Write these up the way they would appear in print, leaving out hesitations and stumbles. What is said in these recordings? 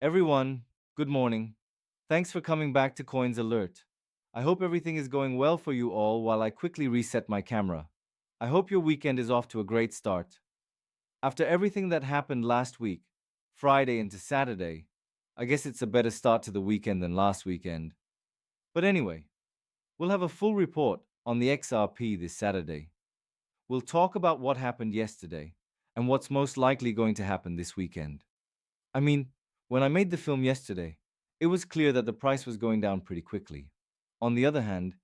Everyone, good morning. Thanks for coming back to Coins Alert. I hope everything is going well for you all while I quickly reset my camera. I hope your weekend is off to a great start. After everything that happened last week, Friday into Saturday, I guess it's a better start to the weekend than last weekend. But anyway, we'll have a full report on the XRP this Saturday. We'll talk about what happened yesterday and what's most likely going to happen this weekend. I mean, when I made the film yesterday, it was clear that the price was going down pretty quickly. On the other hand,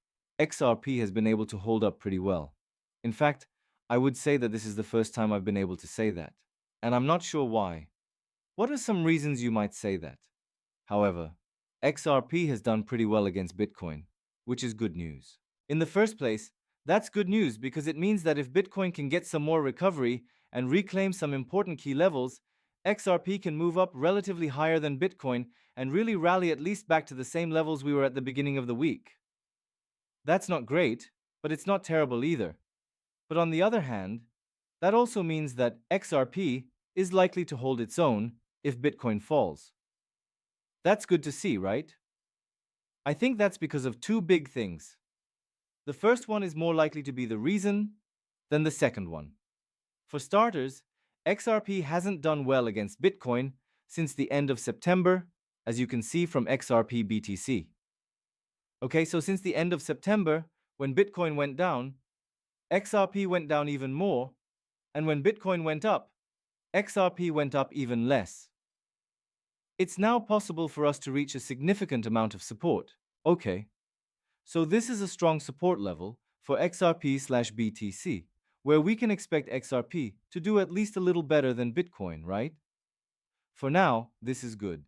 XRP has been able to hold up pretty well. In fact, I would say that this is the first time I've been able to say that. And I'm not sure why. What are some reasons you might say that? However, XRP has done pretty well against Bitcoin, which is good news. In the first place, that's good news because it means that if Bitcoin can get some more recovery and reclaim some important key levels, XRP can move up relatively higher than Bitcoin and really rally at least back to the same levels we were at the beginning of the week. That's not great, but it's not terrible either. But on the other hand, that also means that XRP is likely to hold its own if Bitcoin falls. That's good to see, right? I think that's because of two big things. The first one is more likely to be the reason than the second one. For starters, XRP hasn't done well against Bitcoin since the end of September, as you can see from XRP BTC. Okay, so since the end of September, when Bitcoin went down, XRP went down even more, and when Bitcoin went up, XRP went up even less. It's now possible for us to reach a significant amount of support. Okay, so this is a strong support level for XRP/BTC, where we can expect XRP to do at least a little better than Bitcoin, right? For now, this is good.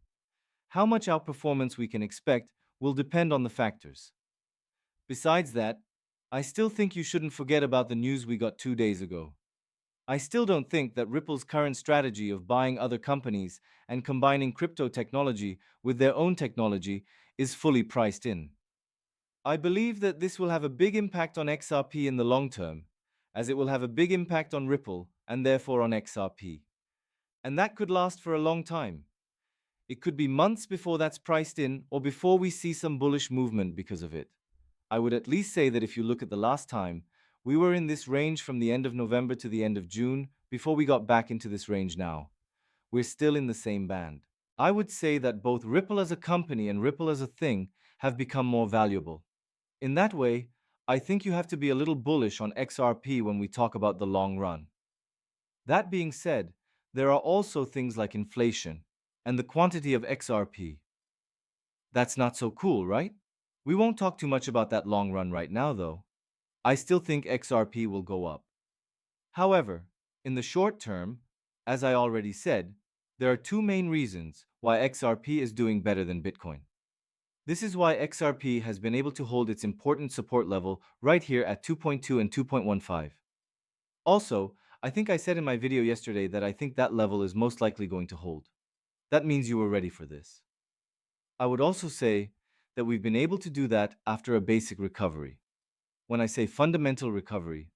How much outperformance we can expect will depend on the factors. Besides that, I still think you shouldn't forget about the news we got 2 days ago. I still don't think that Ripple's current strategy of buying other companies and combining crypto technology with their own technology is fully priced in. I believe that this will have a big impact on XRP in the long term, as it will have a big impact on Ripple and therefore on XRP. And that could last for a long time. It could be months before that's priced in or before we see some bullish movement because of it. I would at least say that if you look at the last time, we were in this range from the end of November to the end of June before we got back into this range now. We're still in the same band. I would say that both Ripple as a company and Ripple as a thing have become more valuable. In that way, I think you have to be a little bullish on XRP when we talk about the long run. That being said, there are also things like inflation and the quantity of XRP. That's not so cool, right? We won't talk too much about that long run right now, though. I still think XRP will go up. However, in the short term, as I already said, there are two main reasons why XRP is doing better than Bitcoin. This is why XRP has been able to hold its important support level right here at 2.2 and 2.15. Also, I think I said in my video yesterday that I think that level is most likely going to hold. That means you were ready for this. I would also say that we've been able to do that after a basic recovery. When I say fundamental recovery,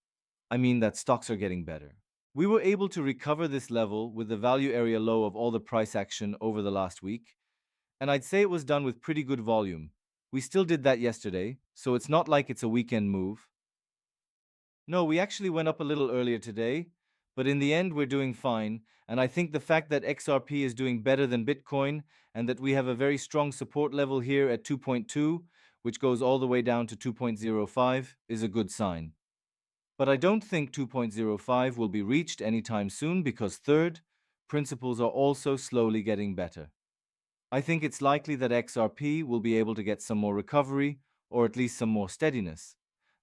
I mean that stocks are getting better. We were able to recover this level with the value area low of all the price action over the last week, and I'd say it was done with pretty good volume. We still did that yesterday, so it's not like it's a weekend move. No, we actually went up a little earlier today, but in the end, we're doing fine. And I think the fact that XRP is doing better than Bitcoin and that we have a very strong support level here at 2.2, which goes all the way down to 2.05, is a good sign. But I don't think 2.05 will be reached anytime soon because third, principles are also slowly getting better. I think it's likely that XRP will be able to get some more recovery or at least some more steadiness.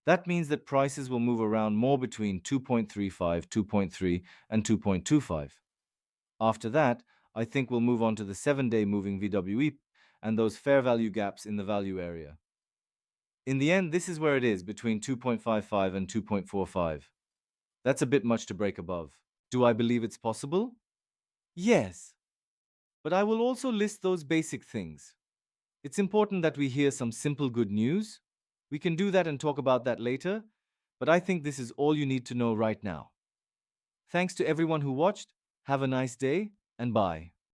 That means that prices will move around more between 2.35, 2.3, and 2.25. After that, I think we'll move on to the 7-day moving VWE and those fair value gaps in the value area. In the end, this is where it is, between 2.55 and 2.45. That's a bit much to break above. Do I believe it's possible? Yes. But I will also list those basic things. It's important that we hear some simple good news. We can do that and talk about that later, but I think this is all you need to know right now. Thanks to everyone who watched. Have a nice day, and bye.